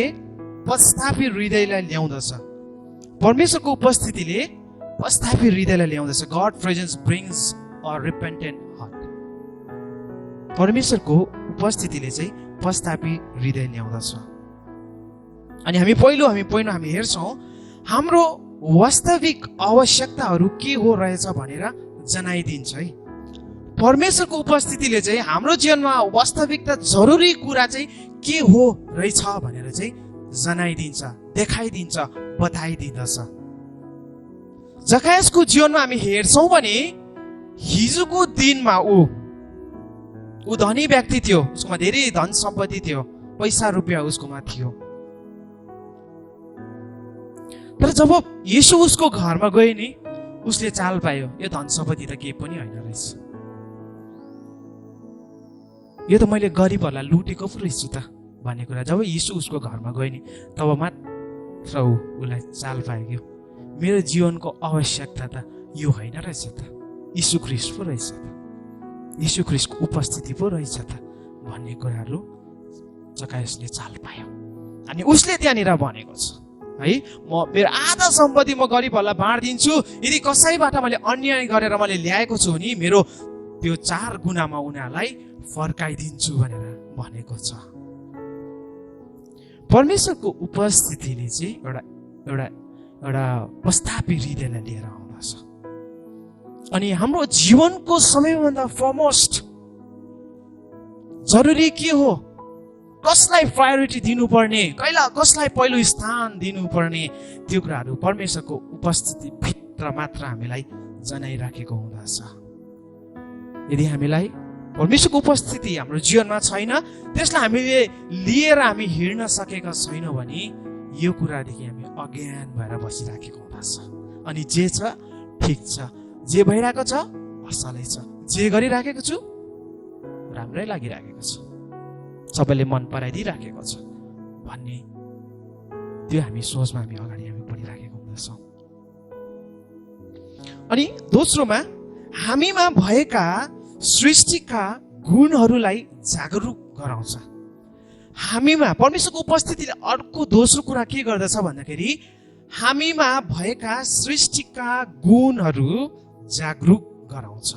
पश्चातापी हृदयलाई ल्याउँदछ। परमेश्वरको उपस्थितिले पश्चातापी हृदयलाई ल्याउँदछ। God presence brings a repentant heart. परमेश्वरको उपस्थितिले चाहिँ पश्चातापी हृदय ल्याउँदछ। अनि हामी पहिलो हामी हेर्छौँ हाम्रो वास्तविक आवश्यकताहरू के हो रहेछ भनेर जनाइदिन्छ है। परमेश्वरको उपस्थितिले चाहिँ हाम्रो जीवनमा वास्तविकता जरुरी कुरा चाहिँ के हो रहेछ भनेर चाहिँ जनाइदिन्छ, देखाइदिन्छ, बताइदिँदछ। जकायसको जीवनमा हामी हेर्छौँ भने हिजोको दिनमा ऊ धनी व्यक्ति थियो, उसकोमा धेरै धन सम्पत्ति थियो, पैसा रुपियाँ उसकोमा थियो। तर जब येशू उसको घरमा गयो नि, उसले चाल पायो यो धन सम्पत्ति त केही पनि होइन रहेछ, यो त मैले गरिबहरूलाई लुटेको पो रहेछु त भन्ने कुरा जब येशू उसको घरमा गयो नि, तब मात्र उसलाई चाल पायो कि मेरो जीवनको आवश्यकता त यो होइन रहेछ त, यीशु ख्रीष्ट पो रहेछ त, यीशु ख्रीष्टको उपस्थिति पो रहेछ त भन्ने कुराहरू जकायसले चाल पायो। अनि उसले त्यहाँनिर भनेको छ है, म मेरो आधा सम्पत्ति म गरिबहरूलाई बाँडिदिन्छु, यदि कसैबाट मैले अन्याय गरेर मैले ल्याएको छु नि मेरो त्यो 4 गुणामा उनीहरूलाई फर्काइदिन्छु भनेर भनेको छ। परमेश्वरको उपस्थितिले चाहिँ एउटा पश्चातापी हृदयलाई लिएर आउँदछ। अनि हाम्रो जीवनको सबैभन्दा फरमोस्ट जरुरी के हो कसलाई प्रायोरिटी दिनुपर्ने, कसलाई पहिलो स्थान दिनुपर्ने, त्यो कुराहरू परमेश्वरको उपस्थिति भित्र मात्र हामीलाई जनाइराखेको हुँदछ। यदि हामीलाई परमेश्वरको उपस्थिति हाम्रो जीवनमा छैन, त्यसलाई हामीले लिएर हामी हिँड्न सकेका छैनौँ भने यो कुरादेखि हामी अज्ञान भएर बसिराखेको हुँदछ। अनि जे छ ठिक छ, जे भइरहेको छ असलै छ, जे गरिराखेको छु राम्रै लागिराखेको छ, सबैले मन पराइदिइराखेको छ भन्ने त्यो हामी सोचमा हामी अगाडि बढिराखेको हुँदछौँ। अनि दोस्रोमा हामीमा भएका सृष्टिका गुणहरूलाई जागरुक गराउँछ। हामीमा परमेश्वरको उपस्थितिले अर्को दोस्रो कुरा के गर्दछ भन्दाखेरि हामीमा भएका सृष्टिका गुणहरू जागरुक गराउँछ।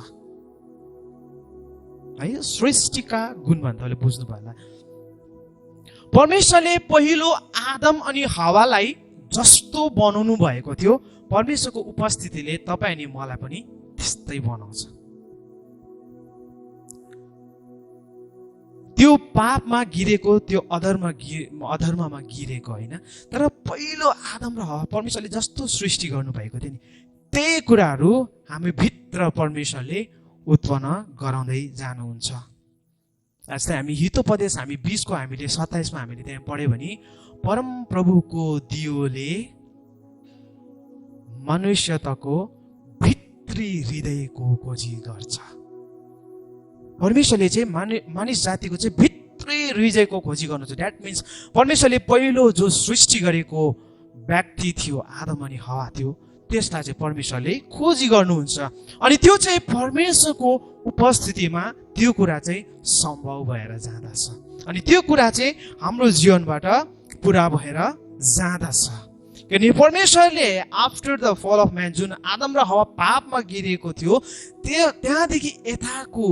है, सृष्टिका गुण भन्दा तपाईँले बुझ्नु पर्ला। परमेश्वरले पहिलो आदम अनि हवालाई जस्तो बनाउनु भएको थियो, परमेश्वरको उपस्थितिले तपाईँ अनि मलाई पनि त्यस्तै बनाउँछ। त्यो पापमा गिरेको, त्यो अधर्ममा गिरेको होइन, तर पहिलो आदम र हवा परमेश्वरले जस्तो सृष्टि गर्नुभएको थियो नि, त्यही कुराहरू हामी भित्र परमेश्वरले उत्पन्न गराउँदै जानुहुन्छ। जस्तै हामी हितोपदेश हामी 20 हामीले 27 हामीले त्यहाँ पढ्यो भने परम प्रभुको दियोले मनुष्यताको भित्री हृदयको खोजी गर्छ। परमेश्वरले चाहिँ मानिस जातिको चाहिँ भित्री हृदयको खोजी गर्नुहुन्छ। द्याट मिन्स परमेश्वरले पहिलो जो सृष्टि गरेको व्यक्ति थियो, आदम अनि हवा थियो, त्यसलाई चाहिँ परमेश्वरले खोजी गर्नुहुन्छ। अनि त्यो चाहिँ परमेश्वरको उपस्थितिमा त्यो कुरा चाहिँ सम्भव भएर जाँदछ। अनि त्यो कुरा चाहिँ हाम्रो जीवनबाट पुरा भएर जाँदछ। किनकि परमेश्वरले आफ्टर द फल अफ म्यान, जुन आदम र हवा पापमा गिरेको थियो, त्यहाँदेखि यताको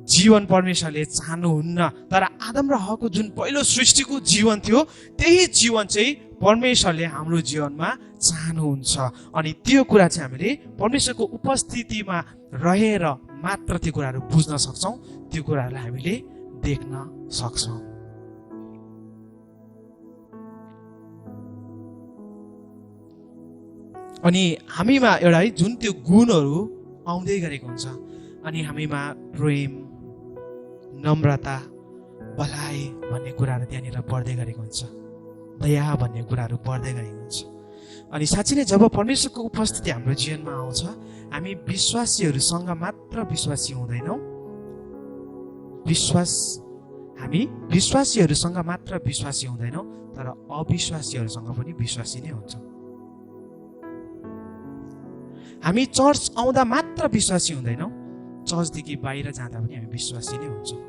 जीवन परमेश्वरले चाहनुहुन्न। तर आदम र हवाको जुन पहिलो सृष्टिको जीवन थियो, त्यही जीवन चाहिँ परमेश्वरले हाम्रो जीवनमा चाहनुहुन्छ। अनि त्यो कुरा चाहिँ हामीले परमेश्वरको उपस्थितिमा रहेर मात्र त्यो कुराहरू बुझ्न सक्छौँ, त्यो कुराहरूलाई हामीले देख्न सक्छौँ। अनि हामीमा एउटा है जुन त्यो गुणहरू आउँदै गरेको हुन्छ, अनि हामीमा प्रेम, नम्रता, भलाइ भन्ने कुराहरू त्यहाँनिर बढ्दै गरेको हुन्छ, दया भन्ने कुराहरू बढ्दै गएको हुन्छ। अनि साँच्चै नै जब परमेश्वरको उपस्थिति हाम्रो जीवनमा आउँछ, हामी विश्वासीहरूसँग मात्र विश्वासी हुँदैनौँ, हामी विश्वासीहरूसँग मात्र विश्वासी हुँदैनौँ, तर अविश्वासीहरूसँग पनि विश्वासी नै हुन्छौँ। हामी चर्च आउँदा मात्र विश्वासी हुँदैनौँ, चर्चदेखि बाहिर जाँदा पनि हामी विश्वासी नै हुन्छौँ।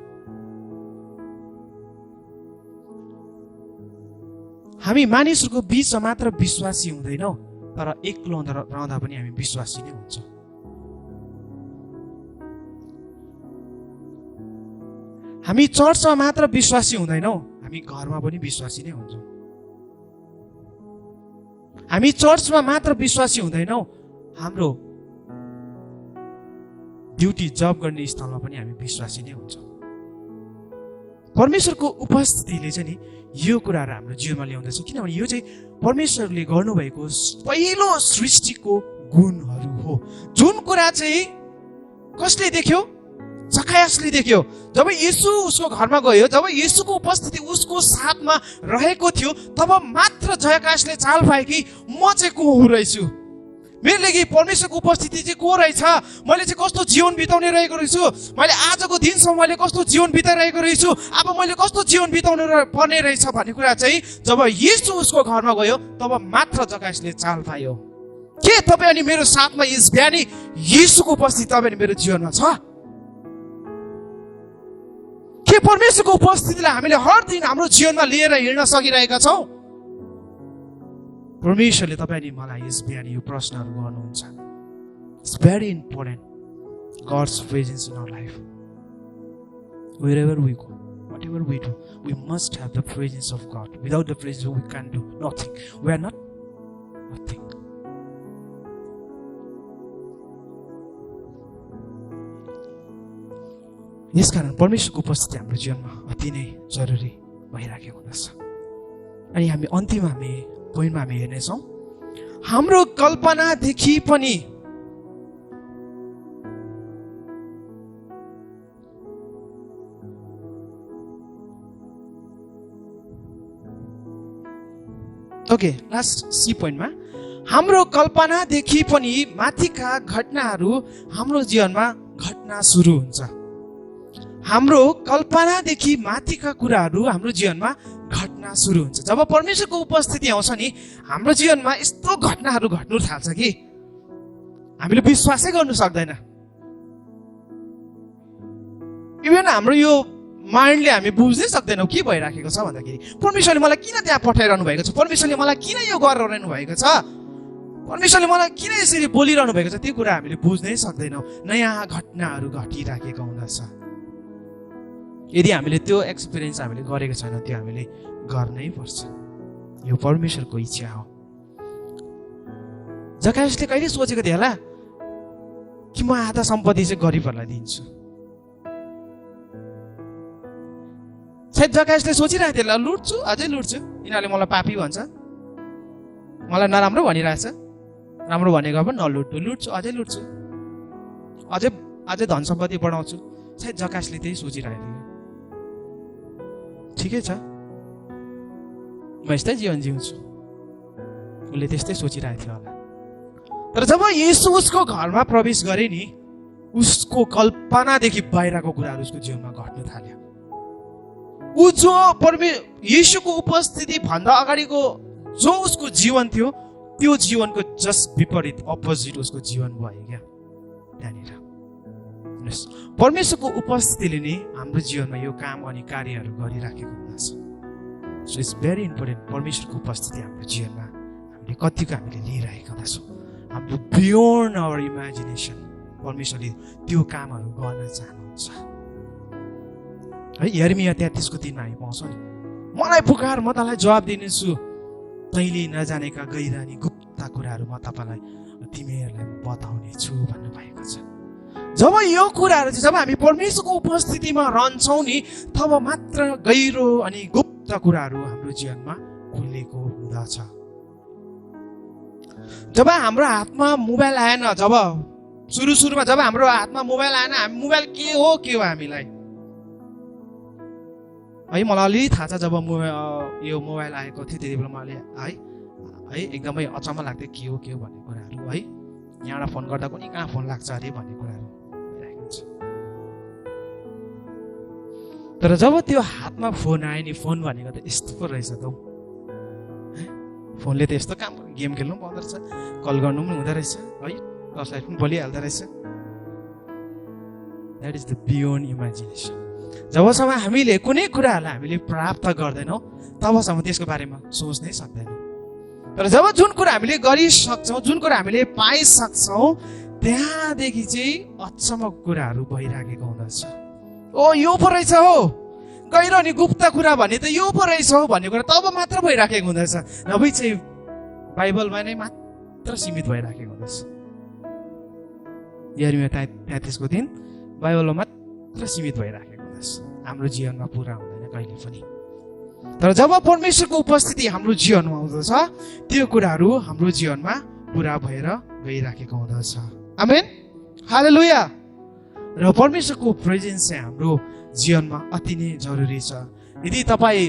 हामी मानिसहरूको बिचमा मात्र विश्वासी हुँदैनौँ, तर एक्लो रहँदा पनि हामी विश्वासी नै हुन्छौँ। हामी चर्चमा मात्र विश्वासी हुँदैनौँ, हामी घरमा पनि विश्वासी नै हुन्छौँ। हामी चर्चमा मात्र विश्वासी हुँदैनौँ, हाम्रो ड्युटी जब गर्ने स्थलमा पनि हामी विश्वासी नै हुन्छौँ। परमेश्वरको उपस्थितिले चाहिँ नि यो कुराहरू हाम्रो जीवनमा ल्याउँदछ, किनभने यो चाहिँ परमेश्वरले गर्नुभएको पहिलो सृष्टिको गुणहरू हो। जुन कुरा चाहिँ कसले देख्यो? जकायसले देख्यो। जब येशू उसको घरमा गयो, जब येशूको उपस्थिति उसको साथमा रहेको थियो, तब मात्र जकायसले चाल पाए कि म चाहिँ को हुँ रहेछु, मेरो लागि परमेश्वरको उपस्थिति चाहिँ को रहेछ, मैले चाहिँ कस्तो जीवन बिताउने रहेको रहेछु, मैले आजको दिनसम्म मैले कस्तो जीवन बिताइरहेको रहेछु, अब मैले कस्तो जीवन बिताउनु पर्ने रहेछ भन्ने कुरा चाहिँ जब येशू उसको घरमा गयो, तब मात्र जकायसले चाल पायो। के तपाईँ अनि मेरो साथमा यस बिहानी येशूको उपस्थिति तपाईँ अनि मेरो जीवनमा छ? के परमेश्वरको उपस्थितिलाई हामीले हर दिन हाम्रो जीवनमा लिएर हिँड्न सकिरहेका छौँ? परमेश्वरले तपाईँ अनि मलाई यस बिहानी यो प्रश्नहरू गर्नुहुन्छ। It's very important, God's presence in our life. Wherever we go, whatever we do, we must have the presence of God. Without the presence, we can't do nothing. We are not nothing. यसकारण परमेश्वरको उपस्थिति हाम्रो जीवनमा अति नै जरुरी भइराखेको हुँदछ। अनि हामी अन्तिममा पोइन्टमा हामी हेर्नेछौँ, हाम्रो कल्पनादेखि पनि ओके, लास्ट सी पोइन्टमा, हाम्रो कल्पनादेखि पनि माथिका घटनाहरू हाम्रो जीवनमा घट्न सुरु हुन्छ। हाम्रो कल्पनादेखि माथिका कुराहरू हाम्रो जीवनमा घट्न सुरु हुन्छ। जब परमेश्वरको उपस्थिति आउँछ नि, हाम्रो जीवनमा यस्तो घटनाहरू घट्नु थाल्छ कि हामीले विश्वासै गर्नु सक्दैन। इभन हाम्रो यो माइन्डले हामी बुझ्नै सक्दैनौँ के भइराखेको छ भन्दाखेरि, परमेश्वरले मलाई किन त्यहाँ पठाइरहनु भएको छ, परमेश्वरले मलाई किन यो गरिरहनु भएको छ, परमेश्वरले मलाई किन यसरी बोलिरहनु भएको छ, त्यो कुरा हामीले बुझ्नै सक्दैनौँ। नयाँ घटनाहरू घटिराखेको हुँदछ। यदि हामीले त्यो एक्सपिरियन्स हामीले गरेको छैन, त्यो हामीले गर्नै पर्छ। यो परमेश्वरको इच्छा हो। जकायसले कहिले सोचेको थियो होला कि म आधा सम्पत्ति चाहिँ गरिबहरूलाई दिन्छु? सायद जकायसले सोचिरहेको थियो होला, लुट्छु, अझै लुट्छु, यिनीहरूले मलाई पापी भन्छ, मलाई नराम्रो भनिरहेछ, राम्रो भनेको पनि नलुट्छु, लुट्छु, अझै लुट्छु, अझै धन सम्पत्ति बढाउँछु। सायद जकायसले त्यही सोचिरहेको थियो। ठिकै छ, म यस्तै जीवन जिउँछु, उसले त्यस्तै सोचिरहेको थियो होला। तर जब येशू उसको घरमा प्रवेश गरे नि, उसको कल्पनादेखि बाहिरको कुराहरू उसको जीवनमा घट्न थाल्यो। ऊ जो येशूको उपस्थिति भन्दा अगाडिको जो उसको जीवन थियो, त्यो जीवनको जस्ट विपरीत अपोजिट उसको जीवन भयो क्या त्यहाँनिर। परमेश्वरको उपस्थितिले नै हाम्रो जीवनमा यो काम अनि कार्यहरू गरिराखेको हुँदछ। सो इट्स भेरी इम्पोर्टेन्ट, परमेश्वरको उपस्थिति हाम्रो जीवनमा हामीले कतिको हामीले लिइरहेका हुँदछौँ। हाम्रो बियोन्ड आवर इमेजिनेसन परमेश्वरले त्यो कामहरू गर्न चाहनुहुन्छ है। यर्मिया 33:3 हामी पाउँछौँ नि, मलाई पुकार, म तँलाई जवाब दिनेछु, तैँले नजानेका गहिर अनि गुप्त कुराहरू म तपाईँलाई तिमीहरूलाई बताउने छु भन्नुभएको छ। जब यो कुराहरू चाहिँ जब हामी परमेश्वरको उपस्थितिमा रहन्छौँ नि, तब मात्र गहिरो अनि गुप्त कुराहरू हाम्रो जीवनमा खुलेको हुँदछ। जब हाम्रो हातमा मोबाइल आएन, जब सुरुमा जब हाम्रो हातमा मोबाइल आएन, हामी मोबाइल के हो हामीलाई है, मलाई अलिअलि थाहा छ। जब यो मोबाइल आएको थियो त्यति बेला मैले है एकदमै अचम्म लाग्थ्यो, के हो भन्ने कुराहरू है। यहाँबाट फोन गर्दा पनि कहाँ फोन लाग्छ अरे भन्ने कुराहरू भइरहेको हुन्छ। तर जब त्यो हातमा फोन आयो नि, फोन भनेको त यस्तो पो रहेछ त, फोनले त यस्तो काम, गेम खेल्नु पनि पाउँदो रहेछ, कल गर्नु पनि हुँदो रहेछ है, कसलाई पनि बोलिहाल्दो रहेछ। That is the beyond imagination. जबसम्म हामीले कुनै कुराहरूलाई हामीले प्राप्त गर्दैनौँ, तबसम्म त्यसको बारेमा सोच्नै सक्दैनौँ। तर जब जुन कुरा हामीले गरिसक्छौँ, जुन कुरा हामीले पाइसक्छौँ, त्यहाँदेखि चाहिँ अचम्मको कुराहरू भइराखेको हुँदछ। ओ यो पो रहेछ हो, गहिरो अनि गुप्त कुरा भन्ने त यो पो रहेछ हो भन्ने कुरा तब मात्र भइराखेको हुँदछ, नभए चाहिँ बाइबलमा नै मात्र सीमित भइराखेको हुँदछ। यर्मिया 33:3 बाइबलमा मात्र सीमित भइराखेको हाम्रो जीवनमा पुरा हुँदैन कहिले पनि। तर जब परमेश्वरको उपस्थिति हाम्रो जीवनमा आउँदछ, त्यो कुराहरू हाम्रो जीवनमा पुरा भएर गइराखेको हुँदछ। आमेन, हालेलुया। र परमेश्वरको प्रेजेन्स चाहिँ हाम्रो जीवनमा अति नै जरुरी छ। यदि तपाईँ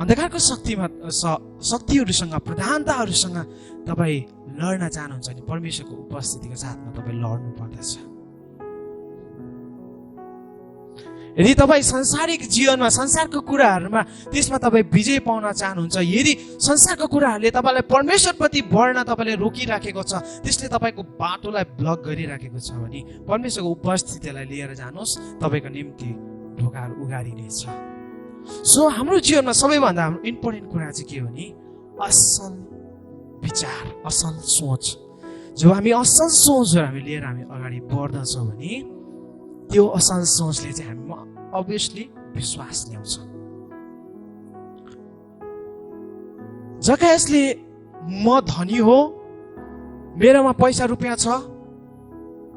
अन्धकारको शक्तिहरूसँग, प्रधानताहरूसँग तपाईँ लड्न चाहनुहुन्छ भने परमेश्वरको उपस्थितिको साथमा तपाईँ लड्नु पर्दछ। यदि तपाईँ संसारिक जीवनमा, संसारको कुराहरूमा त्यसमा तपाईँ विजय पाउन चाहनुहुन्छ, यदि संसारको कुराहरूले तपाईँलाई परमेश्वरप्रति बढ्न तपाईँले रोकिराखेको छ, त्यसले तपाईँको बाटोलाई ब्लक गरिराखेको छ भने परमेश्वरको उपस्थितिलाई लिएर जानुहोस्, तपाईँको निम्ति ढोकाहरू उगारिनेछ। सो हाम्रो जीवनमा सबैभन्दा हाम्रो इम्पोर्टेन्ट कुरा चाहिँ के हो भने असल विचार, असल सोच। जब हामी असल सोचहरू हामी लिएर हामी अगाडि बढ्दछौँ भने त्यो असल सोचले चाहिँ हामीमा अभियसली विश्वास ल्याउँछ। जकायसले म धनी हो, मेरोमा पैसा रुपियाँ छ,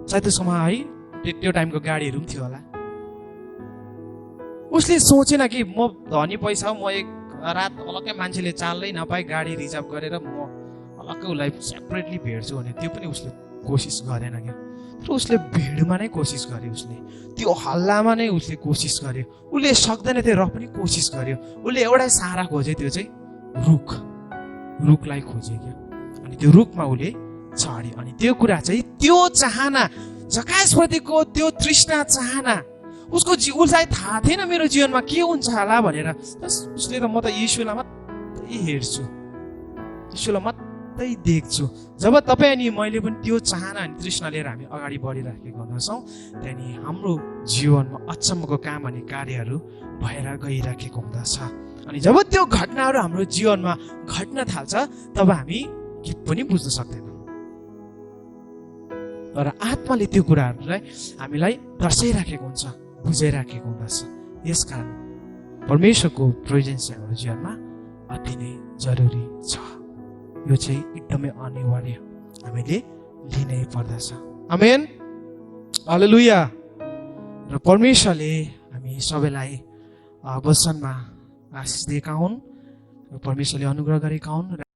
सायद त्यो समय है त्यो टाइमको गाडीहरू पनि थियो होला, उसले सोचेन कि म धनी पैसा हो, म एक रात अलग्गै मान्छेले चाल्दै नपाए गाडी रिजर्भ गरेर म अलग्गै उसलाई सेपरेटली भेट्छु भने त्यो पनि उसले कोसिस गरेन क्या। तर उसले भिडमा नै कोसिस गर्यो, उसले त्यो हल्लामा नै उसले कोसिस गर्यो। उसले सक्दैन थियो र पनि कोसिस गर्यो। उसले एउटै सहारा खोज्यो, त्यो चाहिँ रुखलाई खोज्यो क्या। अनि त्यो रुखमा उसले चढ्यो। अनि त्यो कुरा चाहिँ त्यो चाहना, जकासप्रतिको त्यो तृष्णा चाहना, उसलाई थाहा थिएन मेरो जीवनमा के हुन्छ होला भनेर। उसले त म त यीशुलाई मात्रै हेर्छु, यीशुलाई मात्रै देख्छु। जब तपाईँ अनि मैले पनि त्यो चाहना अनि तृष्णा लिएर हामी अगाडि बढिराखेको हुन्छौँ, त्यहाँदेखि हाम्रो जीवनमा अचम्मको काम अनि कार्यहरू भएर गइराखेको हुँदछ। अनि जब त्यो घटनाहरू हाम्रो जीवनमा घट्न थाल्छ, तब हामी के पनि बुझ्न सक्दैनौँ। तर आत्माले त्यो कुराहरूलाई हामीलाई दर्शाइराखेको हुन्छ, बुझाइराखेको हुँदछ। यसकारण परमेश्वरको प्रेजेन्स हाम्रो जीवनमा अति नै जरुरी छ। यो चाहिँ एकदमै अनिवार्य हामीले लिनै पर्दछ। आमेन, हालेलुया। र परमेश्वरले हामी सबैलाई वचनमा आशिष दिएका हुन्, परमेश्वरले अनुग्रह गरेका हुन्।